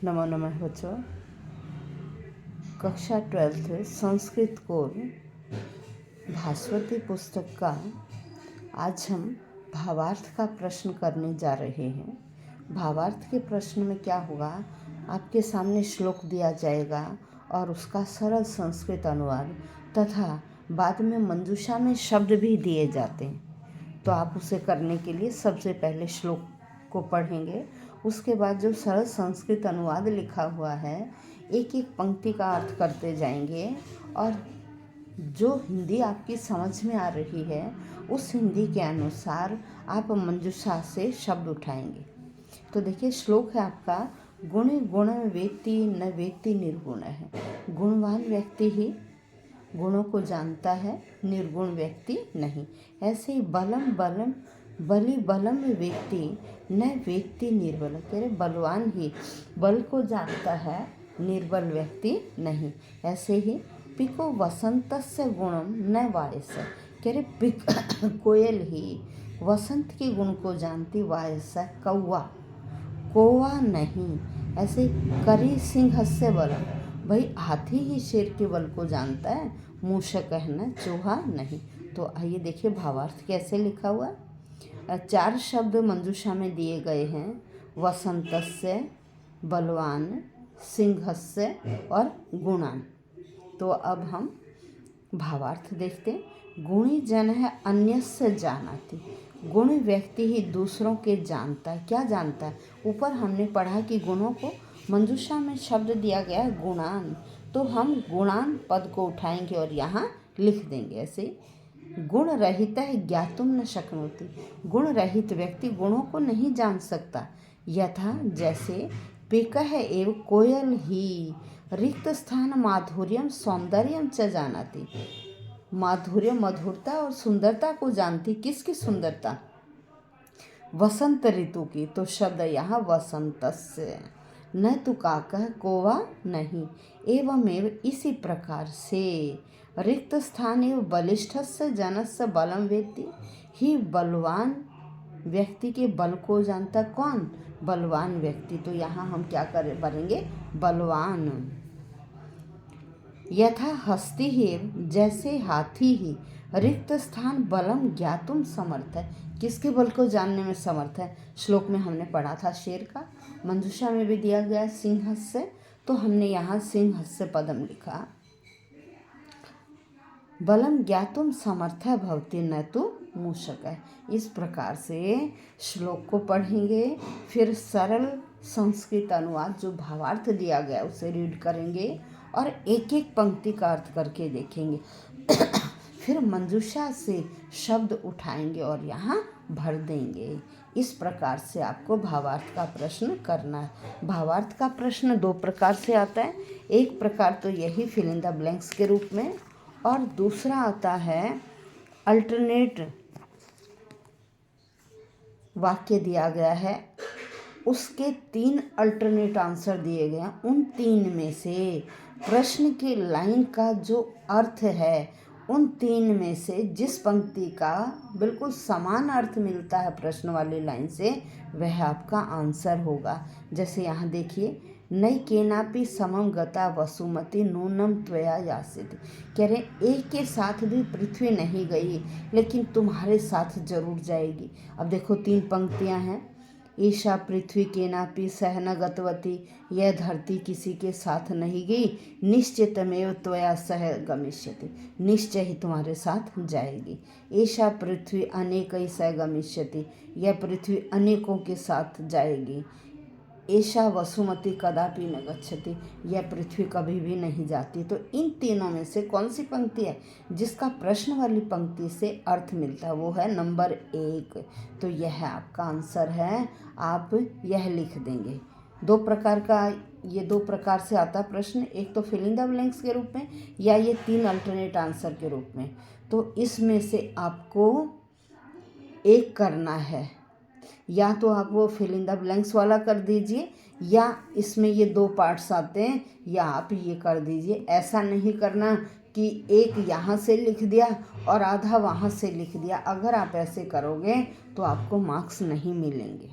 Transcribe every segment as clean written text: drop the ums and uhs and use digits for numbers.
नमो नमः बच्चों। कक्षा 12th संस्कृत कोर भास्वती पुस्तक का आज हम भावार्थ का प्रश्न करने जा रहे हैं। भावार्थ के प्रश्न में क्या होगा, आपके सामने श्लोक दिया जाएगा और उसका सरल संस्कृत अनुवाद तथा बाद में मंजूषा में शब्द भी दिए जाते हैं। तो आप उसे करने के लिए सबसे पहले श्लोक को पढ़ेंगे, उसके बाद जो सरल संस्कृत अनुवाद लिखा हुआ है एक एक पंक्ति का अर्थ करते जाएंगे और जो हिंदी आपकी समझ में आ रही है उस हिंदी के अनुसार आप मंजूषा से शब्द उठाएंगे। तो देखिए, श्लोक है आपका, गुण गुण व्यक्ति न व्यक्ति निर्गुण है। गुणवान व्यक्ति ही गुणों को जानता है, निर्गुण व्यक्ति नहीं। ऐसे ही बलम बलम बलि बलम व्यक्ति न व्यक्ति निर्बल, कह रहे बलवान ही बल को जानता है, निर्बल व्यक्ति नहीं। ऐसे ही पिको वसंतस्य गुणम न वायस, कह रहे पिक कोयल ही वसंत के गुण को जानती, वायस कौवा कौवा नहीं। ऐसे करी सिंह से बलम, भाई हाथी ही शेर के बल को जानता है, मूषक है न चूहा नहीं। तो आइए देखिए भावार्थ कैसे लिखा हुआ। 4 शब्द मंजूषा में दिए गए हैं, वसंतस्य, बलवान, सिंहस्य और गुणान। तो अब हम भावार्थ देखते हैं। गुणी जन है अन्यस्य जानाति, गुण व्यक्ति ही दूसरों के जानता है। क्या जानता है? ऊपर हमने पढ़ा कि गुणों को मंजूषा में शब्द दिया गया है गुणान, तो हम गुणान पद को उठाएंगे और यहाँ लिख देंगे ऐसे। गुण रहित है ज्ञातुम न शक्नोति, गुण रहित व्यक्ति गुणों को नहीं जान सकता। यथा जैसे पिकः एव कोयल ही रिक्त स्थान माधुर्यम सौंदर्यम च जानाति, माधुर्य मधुरता और सुंदरता को जानती। किसकी सुंदरता? वसंत ऋतु की। तो शब्द यहाँ वसंतस्य, न तु काकः कौवा नहीं। एवमेव इसी प्रकार से रिक्त स्थान एवं बलिष्ठस्य जनस्य बलम वेत्ति, ही बलवान व्यक्ति के बल को जानता। कौन? बलवान व्यक्ति। तो यहाँ हम क्या करेंगे? बलवान। यथा हस्ती ही, जैसे हाथी ही रिक्त स्थान बलम ज्ञातुम समर्थ है। किसके बल को जानने में समर्थ है? श्लोक में हमने पढ़ा था शेर का, मंजूषा में भी दिया गया सिंहस्य, तो हमने यहाँ सिंहस्य पदम लिखा। बलम ज्ञातुम समर्थ भवति न तो मूषक है। इस प्रकार से श्लोक को पढ़ेंगे, फिर सरल संस्कृत अनुवाद जो भावार्थ दिया गया उसे रीड करेंगे और एक एक पंक्ति का अर्थ करके देखेंगे। फिर मंजूषा से शब्द उठाएंगे और यहाँ भर देंगे। इस प्रकार से आपको भावार्थ का प्रश्न करना है। भावार्थ का प्रश्न 2 प्रकार से आता है। एक प्रकार तो यही फिल इन द ब्लैंक्स के रूप में, और दूसरा आता है अल्टरनेट वाक्य दिया गया है, उसके 3 अल्टरनेट आंसर दिए गए हैं। उन 3 में से प्रश्न की लाइन का जो अर्थ है, उन 3 में से जिस पंक्ति का बिल्कुल समान अर्थ मिलता है प्रश्न वाली लाइन से, वह आपका आंसर होगा। जैसे यहाँ देखिए, नई केनापि समम गता वसुमति नूनम त्वया यासित, कह रहे एक के साथ भी पृथ्वी नहीं गई लेकिन तुम्हारे साथ जरूर जाएगी। अब देखो 3 पंक्तियाँ हैं। ईशा पृथ्वी केनापि सह न गतवती, यह धरती किसी के साथ नहीं गई, निश्चितमेव त्वया सह गमिष्यति, निश्चय ही तुम्हारे साथ जाएगी। ईशा पृथ्वी अनेकई सह गमिष्यति, यह पृथ्वी अनेकों के साथ जाएगी। ऐशा वसुमती कदापि न गच्छति, यह पृथ्वी कभी भी नहीं जाती। तो इन तीनों में से कौन सी पंक्ति है जिसका प्रश्न वाली पंक्ति से अर्थ मिलता है? वो है नंबर 1। तो यह आपका आंसर है, आप यह लिख देंगे। 2 प्रकार का, ये 2 प्रकार से आता प्रश्न, एक तो फिल इन द ब्लैंक्स के रूप में या ये 3 अल्टरनेट आंसर के रूप में। तो इसमें से आपको एक करना है, या तो आप वो फिल इन द ब्लैंक्स वाला कर दीजिए, या इसमें ये 2 पार्ट्स आते हैं, या आप ये कर दीजिए। ऐसा नहीं करना कि एक यहाँ से लिख दिया और आधा वहाँ से लिख दिया। अगर आप ऐसे करोगे तो आपको मार्क्स नहीं मिलेंगे।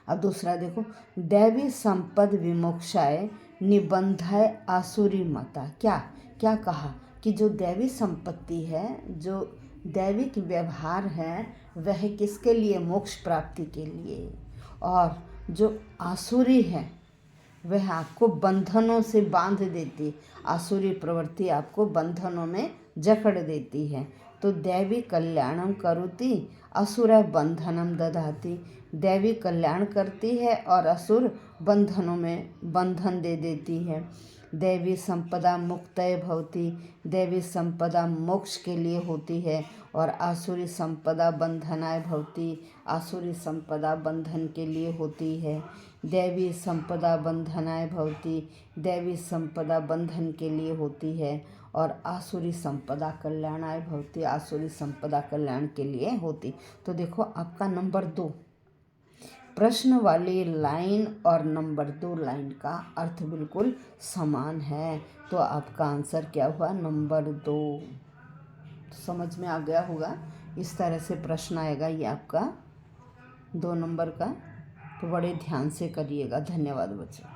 अब दूसरा देखो, दैवी संपद विमोक्षाय निबंधाय आसुरी मता। क्या क्या कहा कि जो दैवी संपत्ति है, जो दैविक व्यवहार है, वह किसके लिए? मोक्ष प्राप्ति के लिए। और जो आसुरी है वह आपको बंधनों से बांध देती, आसुरी प्रवृत्ति आपको बंधनों में जकड़ देती है। तो दैवी कल्याणम करोति असुर बंधनम दधाति। दैवी कल्याण करती है और असुर बंधनों में बंधन दे देती है। दैवी संपदा मुक्तय भवति। दैवी संपदा मोक्ष के लिए होती है और आसुरी संपदा बंधनाय भवति। आसुरी संपदा बंधन के लिए होती है। दैवी संपदा बंधनाय भवति। दैवी संपदा बंधन के लिए होती है और आसुरी संपदा कल्याणाय भवति। आसुरी संपदा कल्याण के लिए होती। तो देखो आपका नंबर 2 प्रश्न वाली लाइन और नंबर 2 लाइन का अर्थ बिल्कुल समान है। तो आपका आंसर क्या हुआ? नंबर 2। समझ में आ गया होगा। इस तरह से प्रश्न आएगा ये आपका 2 नंबर का। तो बड़े ध्यान से करिएगा। धन्यवाद बच्चों।